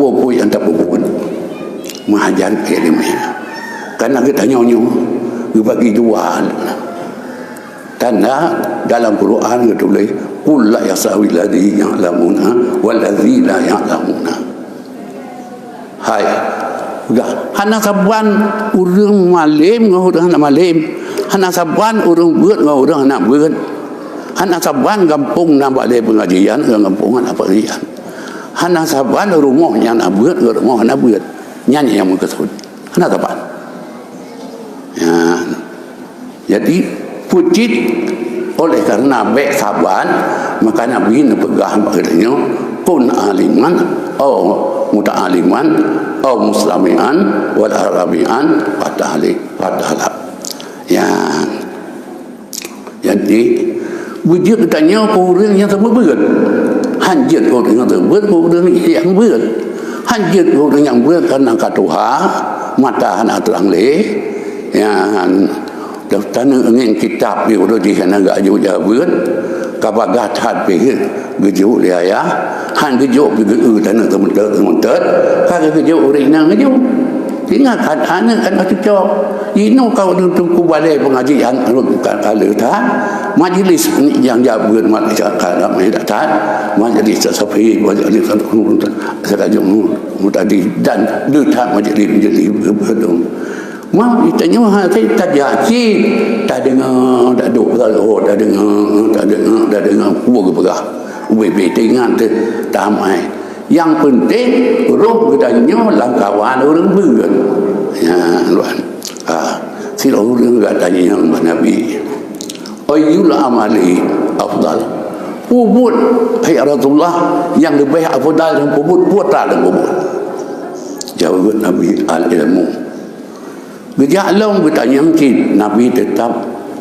apa yang tak berbuat mengajar ilmiah. Karena kita nyonya bagi jual. Tanda dalam Quran kita tulis qul la yasawi alladhi ya'lamuna wal ladzi la ya'lamuna. Hai. Hana saban urang malim ngau urang malim. Hana saban urang beut ngau urang nak beut. Hana saban kampung nak balai pengajian ke kampung nak pengajian. Hana saban rumah yang nak beut ke rumah nak beut. Nyanyi yang mengkesut. Hana saban. Ya. Jadi pucit oleh karena baik saban maka Nabi pegang padanya kun aliman atau muta'aliman atau muslimian wal arabian padahal ya. Jadi wujud tanya orang yang terberat hanjit orang yang terberat orang yang berat hanjit orang yang berat karena katuha mata anak terang leh ya. Tanah ingin kitab dia udah di sana gak jauh jauh kabagat hat pergi gejau dia ya han gejau pergi tanah temen-temen kalau gejau orang yang gejau tinggal kan tu cok ini kau tunggu balai pengajian kalau tak majlis yang jauh kalau tidak tak majlis sesepi majlis serajuk tadi dan letak majlis berdong. Mau ditanya saya tak jadi, tak dengar, tak duk kalau tak dengar, buat berah, UBB dengan tu tamai. Yang penting roh katanya langkawan orang berat, ya luan. Sila orang katanya yang Nabi, ayyul amali afdal. Pubut hai Rasulullah yang lebih afdal dan pubut putra dan pubut. Jawab Nabi al-ilmu. Gejak long bertanya mungkin Nabi tetap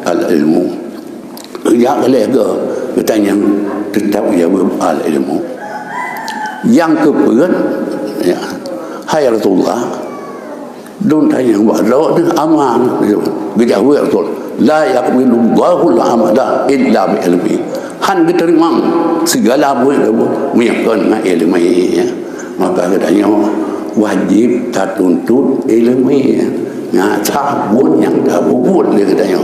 al-ilmu. Gejak kelega bertanya tetap jawab al-ilmu. Yang keempat ya, hai Rasulullah don tanya buat law dengan aman. Gejak Rasul la yaqbilu Allahu al-amala illa bi ilmi. Han diterima segala menyangkut dengan ilmu ya. Maka katanya wajib tak tuntut ilmu ya. Sabun yang dah bubut dia katanya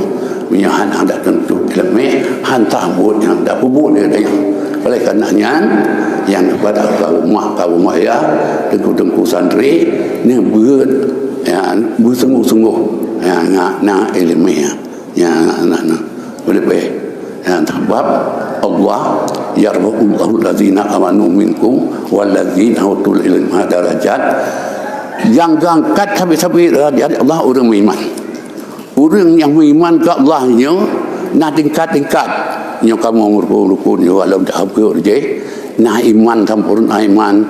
punya han dah tentu ilmu han sabun yang dah bubut dia katanya. Oleh karenanya yang kepada kaum ya tengku santri ni berat ya bersungguh-sungguh ya nak ilmu ya nak boleh baik ya sebab Allah yarfa'ullahu allazina amanu minkum wallazina utul ilma darajat. Yang angkat sampai-sampai Allah orang beriman. Orang yang beriman ke Allah nya nak tingkat-tingkat. Nya kamu rukun nya walau dah apa je. Nah iman sempurna iman,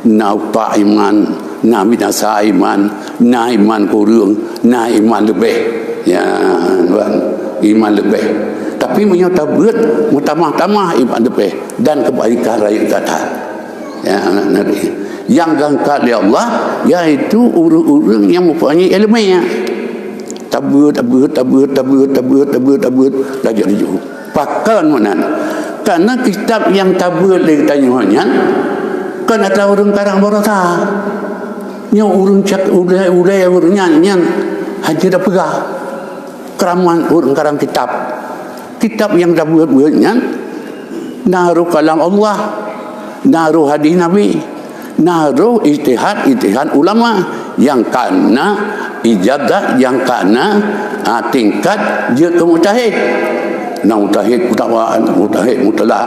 nah upa iman, nah binasa iman, nah iman kurang, nah iman lebih. Ya, iman lebih. Tapi menyata berat, mutamah-tamah iman lebih dan kebaikan rakyat kata. Ya, nanti. Yang diangkat oleh Allah iaitu orang-orang yang mempunyai ilmunya. Tabut dah jadi jauh. Pakan mana? Karena kitab yang tabut dia tanya kan ada orang karang barata. Nya orang cak udai orang nyan haji dah pegah. Keraman orang karang kitab. Kitab yang tabut-tabutnya naruh kalam Allah, naruh hadis Nabi. Naruh ijtihad ulama yang karena ijazah yang karena tingkat dia ke mujtahid. Nah mujtahid mujtahid mutlak,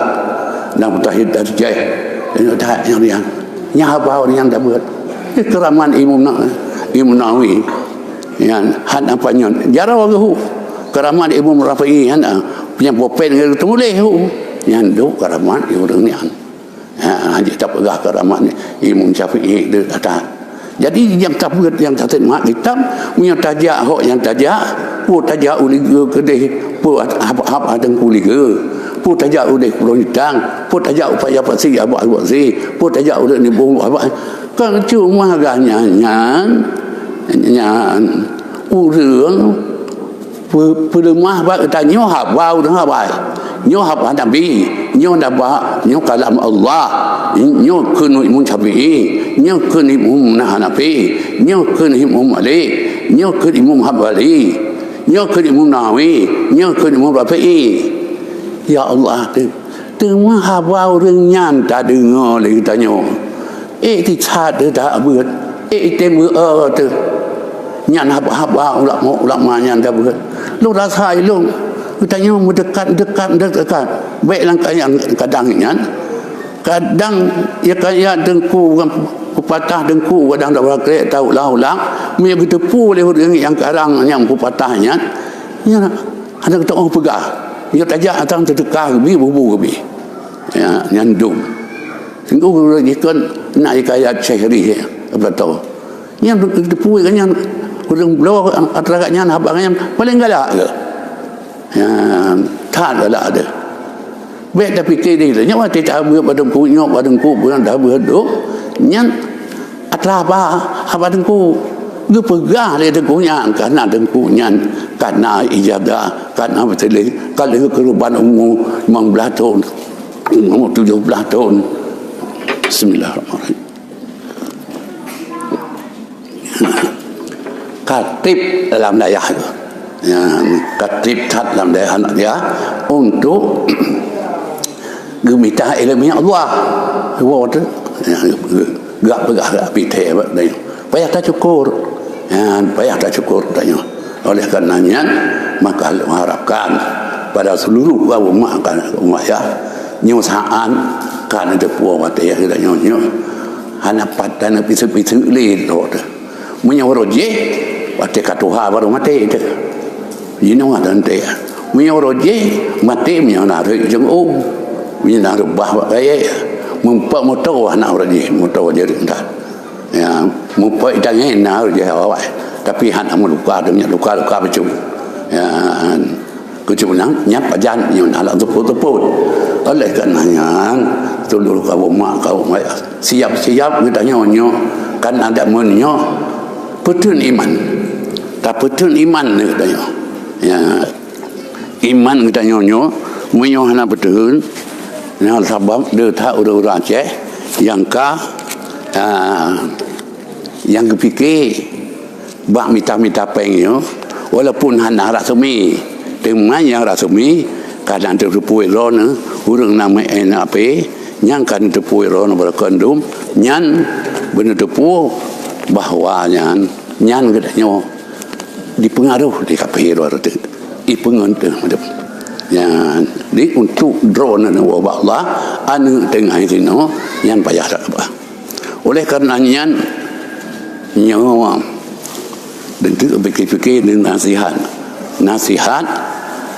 nah mujtahid darjah. Yang apa yang dapat keraman Imam Nawawi yang han apanya jarang orang keraman Imam Rafi'i punya popen itu boleh yang do keraman orang ni haji tak pegah keramat Imam Syafi'i dia kata. Jadi yang tak berat yang tak mak kitab punya tajak hok yang tajak pu tajak uliga kedih pu apa ada uliga pu tajak udah kulitang pu tajak upaya pasi abak si pu tajak udah ni bung apa kan cuma agaknya nyan urang Pelemah kita nyohab bau dengan baik, nyohab Nabi, nyoh dapat nyoh kalam Allah, nyoh kenu Imam Syafi'i, nyoh kenu Imam Hanafi, nyoh kenu Imam Malik, nyoh kenu Imam Hambali, nyoh kenu Imam Nawawi, nyoh kenu Imam Rafi'i. Ya Allah tu, tengah bau dengan tak dengar lagi kita nyoh. Ti chat tu tak buat, temu tu. Nyan haba ulama nyan dah buat. Lu rasa lu tanya mendekat baik langkah yang kadang nyan kadang ya kaya dengku pepatah dengku kadang dak berkerek tahu lah me bertepu le yang karang yang pepatahnya ya ada kita orang pegah ya tajak atang terdekat bi bubu bi ya nyandum singgu dikon nak kaya syahri apa tahu yang bertepu kan yang kurang blow atraganya habangnya paling galak ke ya tak galak ada baik tapi kiri dia nyawa tidak buat pada punya pada ku bukan dah berduk nyan atraba apa dengku dia pegah dia dengkunya karena dengkunya karena ijadah karena betul kalau keruban umur 15 tahun umur 17 tahun. Bismillahirrahmanirrahim. Katib dalam daya ya, katib tat dalam daya anak dia untuk gemita ilmu Allah waktu gak pegah pite ni payah tak cukur ya payah tak cukur tanya oleh karenanya maka mengharapkan pada seluruh umat ya nyusaan kan ada puang mati ya kita nyonya hanapat dan pisu-pisu lelot menyoroje mati katuha baru mati itu ini orang nanti menyoroje mati menyonar jeng menyonar bah gaya mempak motor anak orang motor jadi entah ya mempak jangan nak je awak tapi han amun luka dengan luka becum ya kecuali nyap pajan nyonar lah teput oleh karenanya seluruh kaum siap kita nyonyo kan ada menyo betul iman tak betul iman ni katanya ya iman kita nyonyo menyo hana betul nah sebab dia tak urang Aceh yang yang kepikir bak mita pengyo walaupun hana rasmi dengan yang rasmi kadang terpui ron urang nama NAP yang kan terpui ron berkandung nyan benar tepu bahawa nyan katanya dipengaruh di KPI luar itu dipengaruh ya di untuk drone dan wabak Allah anu tengah itu yang payah tak apa oleh karenanya nyawa dan itu fikir-fikir dengan nasihat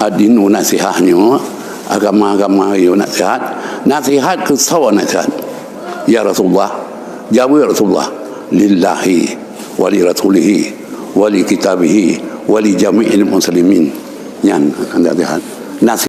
adinu nasihatnya agama-agama yo nasihat ke sawa nasihat ya Rasulullah jawab Rasulullah lillahi wa li rasulihi wa li kitabihi wa li jami'il muslimin yang anda lihat nasihat